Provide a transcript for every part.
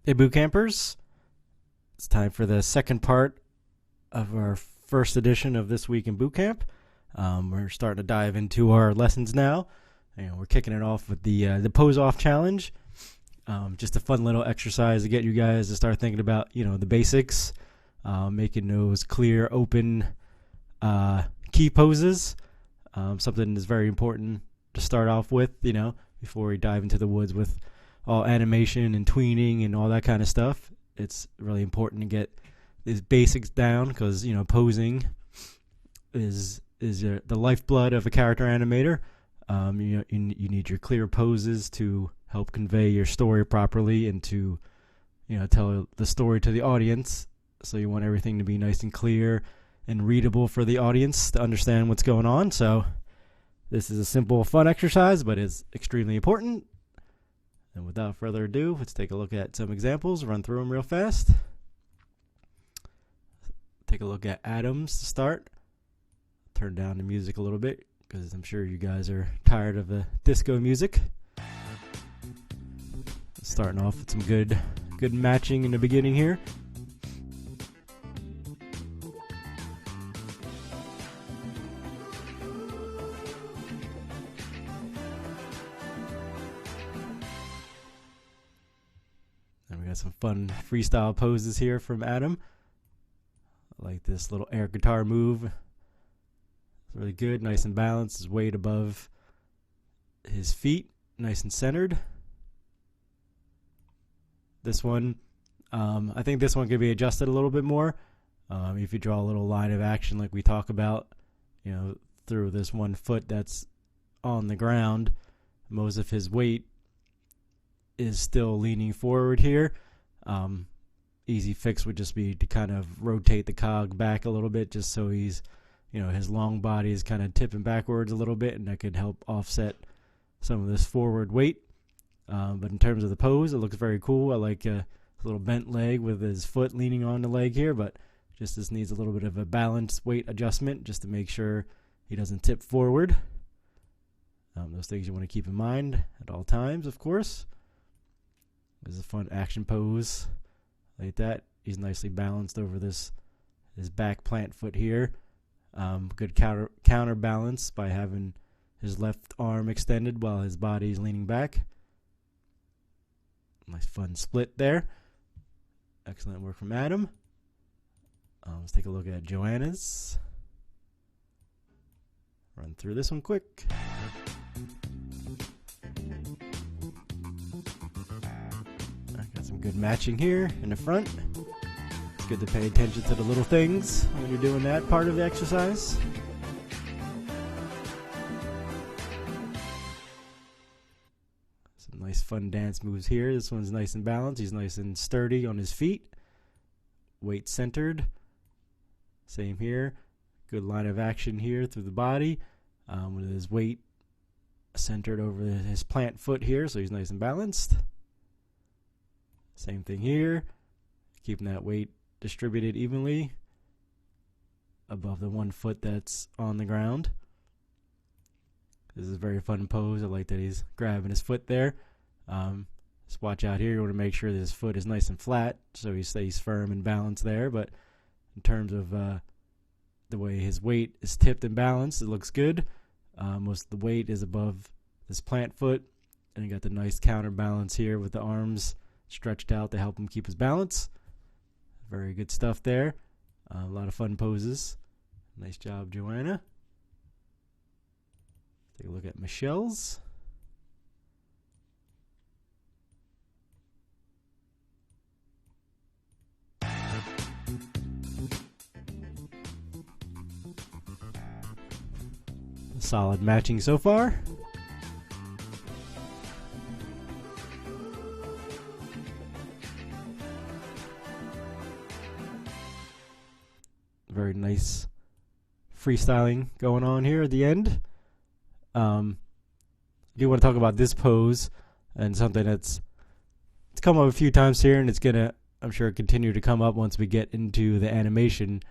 Hey, boot campers. It's time for the second part of our first edition of This Week in Boot Camp. We're starting to dive into our lessons now. And we're kicking it off with the pose off challenge. Just a fun little exercise to get you guys to start thinking about, the basics, making those clear, open key poses. Something that's very important to start off with, before we dive into the woods with all animation and tweening and all that kind of stuff. It's really important to get these basics down because, posing is the lifeblood of a character animator. You need your clear poses to help convey your story properly and to, tell the story to the audience. So you want everything to be nice and clear and readable for the audience to understand what's going on. So this is a simple, fun exercise, but it's extremely important. And without further ado, let's take a look at some examples, run through them real fast. Take a look at Adams to start. Turn down the music a little bit because I'm sure you guys are tired of the disco music. Starting off with some good matching in the beginning here. And we got some fun freestyle poses here from Adam. I like this little air guitar move. It's really good, nice and balanced. His weight above his feet, nice and centered. This one, I think this one could be adjusted a little bit more. If you draw a little line of action like we talk about, through this one foot that's on the ground, most of his weight is still leaning forward here. Easy fix would just be to kind of rotate the cog back a little bit just so he's, his long body is kind of tipping backwards a little bit, and that could help offset some of this forward weight. But in terms of the pose, it looks very cool. I like a little bent leg with his foot leaning on the leg here, but just this needs a little bit of a balance weight adjustment just to make sure he doesn't tip forward. Those things you want to keep in mind at all times, of course. This is a fun action pose like that. He's nicely balanced over his back plant foot here. Good counterbalance by having his left arm extended while his body is leaning back. Nice fun split there. Excellent work from Adam. Let's take a look at Joanna's. Run through this one quick. Got some good matching here in the front. It's good to pay attention to the little things when you're doing that part of the exercise. Some nice fun dance moves here. This one's nice and balanced. He's nice and sturdy on his feet. Weight centered. Same here. Good line of action here through the body with his weight centered over his plant foot here, so he's nice and balanced. Same thing here. Keeping that weight distributed evenly above the one foot that's on the ground. This is a very fun pose. I like that he's grabbing his foot there. Just watch out here. You want to make sure that his foot is nice and flat so he stays firm and balanced there. But in terms of the way his weight is tipped and balanced, it looks good. Most of the weight is above his plant foot. And you got the nice counterbalance here with the arms stretched out to help him keep his balance. Very good stuff there. A lot of fun poses. Nice job, Joanna. Take a look at Michelle's. Solid matching so far. Very nice freestyling going on here at the end. I do want to talk about this pose and something it's come up a few times here, and it's gonna, I'm sure, continue to come up once we get into the animation.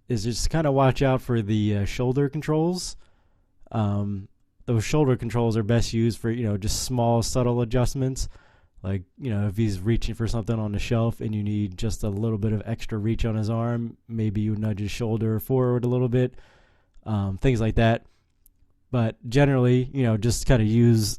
Is just kind of watch out for the shoulder controls. Those shoulder controls are best used for just small, subtle adjustments, Like, if he's reaching for something on the shelf and you need just a little bit of extra reach on his arm, maybe you nudge his shoulder forward a little bit, things like that. But generally, just kind of use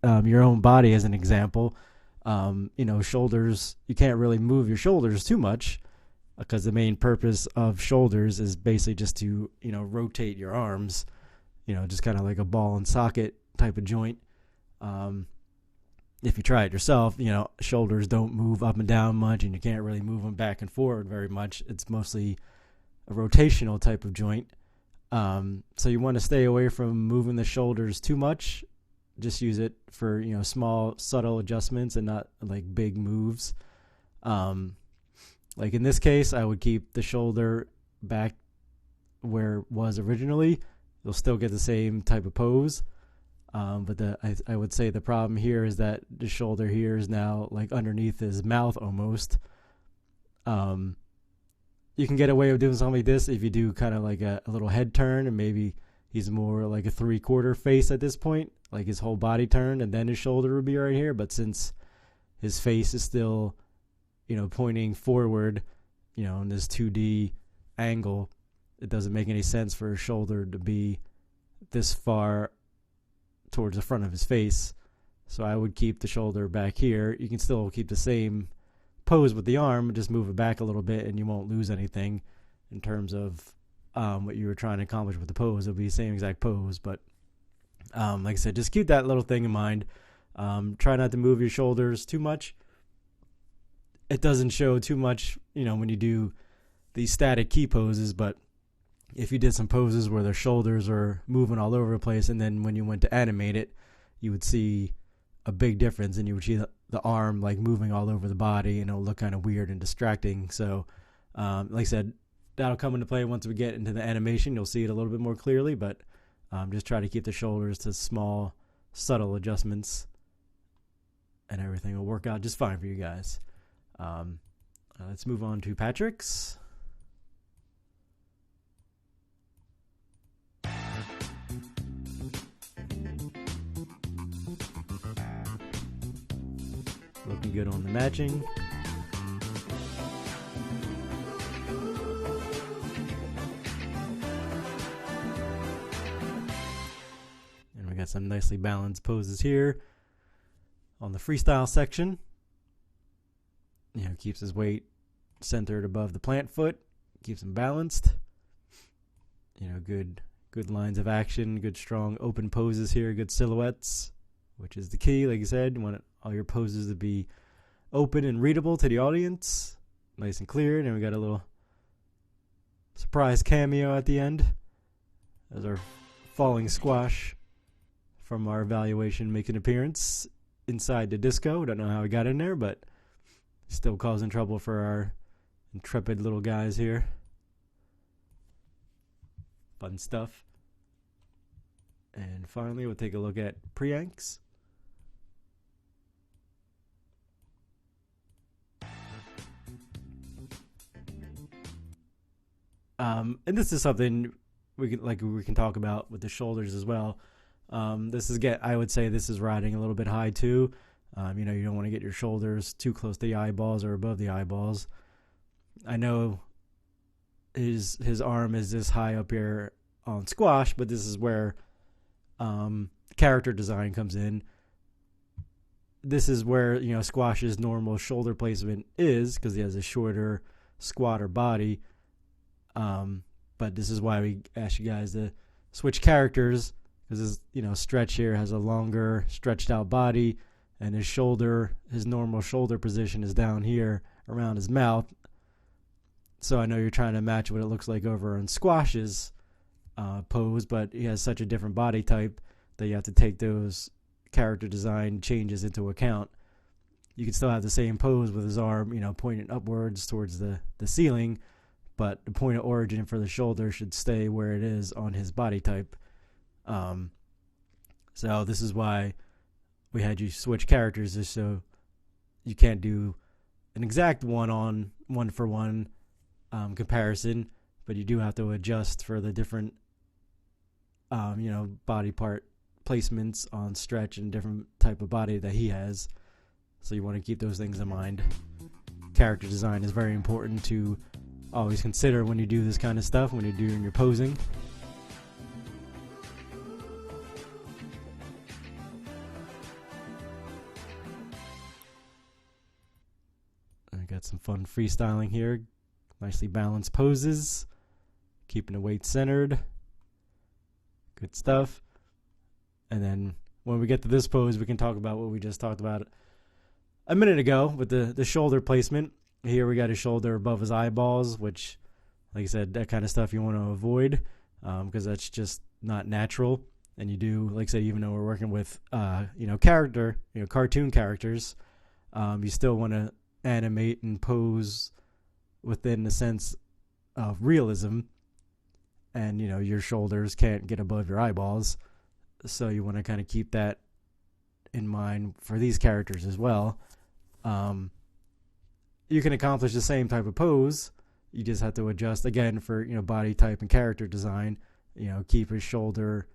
your own body as an example. Shoulders, you can't really move your shoulders too much because the main purpose of shoulders is basically just to, rotate your arms, just kind of like a ball and socket type of joint. If you try it yourself, shoulders don't move up and down much, and you can't really move them back and forward very much. It's mostly a rotational type of joint. So you want to stay away from moving the shoulders too much. Just use it for, small, subtle adjustments and not like big moves. Like in this case, I would keep the shoulder back where it was originally. You'll still get the same type of pose. But I would say the problem here is that the shoulder here is now like underneath his mouth almost. You can get away with doing something like this if you do kind of like a little head turn, and maybe he's more like a 3/4 face at this point, like his whole body turned, and then his shoulder would be right here. But since his face is still, pointing forward, in this 2D angle, it doesn't make any sense for his shoulder to be this far towards the front of his face. So I would keep the shoulder back here. You can still keep the same pose with the arm, just move it back a little bit, and you won't lose anything in terms of what you were trying to accomplish with the pose. It'll be the same exact pose, but like I said, just keep that little thing in mind. Try not to move your shoulders too much. It doesn't show too much, when you do these static key poses, but if you did some poses where their shoulders are moving all over the place, and then when you went to animate it, you would see a big difference, and you would see the arm like moving all over the body, and it'll look kind of weird and distracting. So, like I said, that'll come into play once we get into the animation. You'll see it a little bit more clearly, but just try to keep the shoulders to small, subtle adjustments, and everything will work out just fine for you guys. Let's move on to Patrick's. Looking good on the matching. And we got some nicely balanced poses here on the freestyle section. Keeps his weight centered above the plant foot, keeps him balanced. Good lines of action, good strong open poses here, good silhouettes, which is the key. Like I said, you want all your poses to be open and readable to the audience, nice and clear. And then we got a little surprise cameo at the end as our falling squash from our evaluation makes an appearance inside the disco. Don't know how he got in there, but still causing trouble for our intrepid little guys here. Fun stuff. And finally, we'll take a look at Priyanks. And this is something we can talk about with the shoulders as well. I would say this is riding a little bit high too. You don't want to get your shoulders too close to the eyeballs or above the eyeballs. I know his arm is this high up here on squash, but this is where character design comes in. This is where squash's normal shoulder placement is, because he has a shorter, squatter body. But this is why we ask you guys to switch characters, because his Stretch here has a longer, stretched out body, and his normal shoulder position is down here around his mouth. So I know you're trying to match what it looks like over on Squash's pose, but he has such a different body type that you have to take those character design changes into account. You can still have the same pose with his arm, pointing upwards towards the ceiling, but the point of origin for the shoulder should stay where it is on his body type. So this is why we had you switch characters, just so you can't do an exact one-for-one comparison, but you do have to adjust for the different body part placements on Stretch and different type of body that he has. So you want to keep those things in mind. Character design is very important to always consider when you do this kind of stuff, when you're doing your posing. I got some fun freestyling here. Nicely balanced poses. Keeping the weight centered. Good stuff. And then when we get to this pose, we can talk about what we just talked about a minute ago with the shoulder placement. Here we got his shoulder above his eyeballs, which, like I said, that kind of stuff you want to avoid because that's just not natural. And you do, like I said, even though we're working with, cartoon characters, you still want to animate and pose within the sense of realism. And, your shoulders can't get above your eyeballs. So you want to kind of keep that in mind for these characters as well. You can accomplish the same type of pose. You just have to adjust, again, for, body type and character design. Keep his shoulder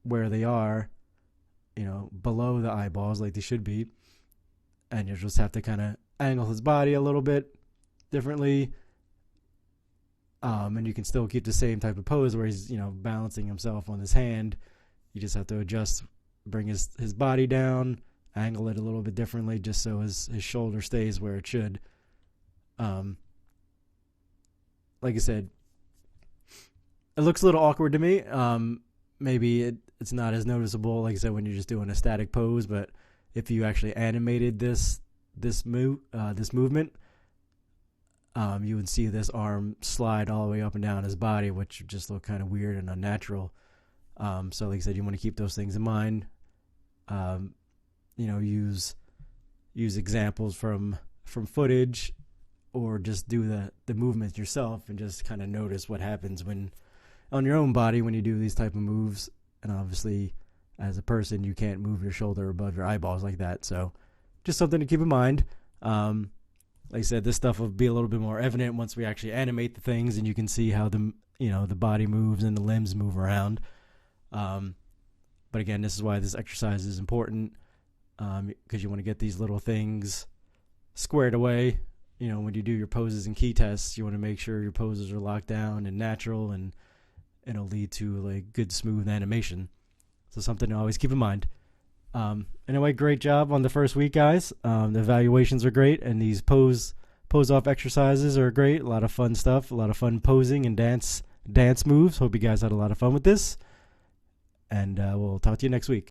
where they are, below the eyeballs like they should be. And you just have to kind of angle his body a little bit differently. And you can still keep the same type of pose where he's, balancing himself on his hand. You just have to adjust, bring his body down, angle it a little bit differently just so his shoulder stays where it should. Like I said, it looks a little awkward to me. Maybe it's not as noticeable, like I said, when you're just doing a static pose, but if you actually animated this movement, you would see this arm slide all the way up and down his body, which would just look kind of weird and unnatural. So like I said, you want to keep those things in mind. Use examples from footage, or just do the movement yourself and just kind of notice what happens when on your own body when you do these type of moves. And obviously, as a person, you can't move your shoulder above your eyeballs like that. So just something to keep in mind. Like I said, this stuff will be a little bit more evident once we actually animate the things and you can see how the body moves and the limbs move around. But again, this is why this exercise is important, because you want to get these little things squared away. When you do your poses and key tests, you want to make sure your poses are locked down and natural, and it'll lead to like good, smooth animation. So something to always keep in mind. Anyway, great job on the first week, guys. The evaluations are great, and these pose off exercises are great. A lot of fun stuff, a lot of fun posing and dance moves. Hope you guys had a lot of fun with this. And we'll talk to you next week.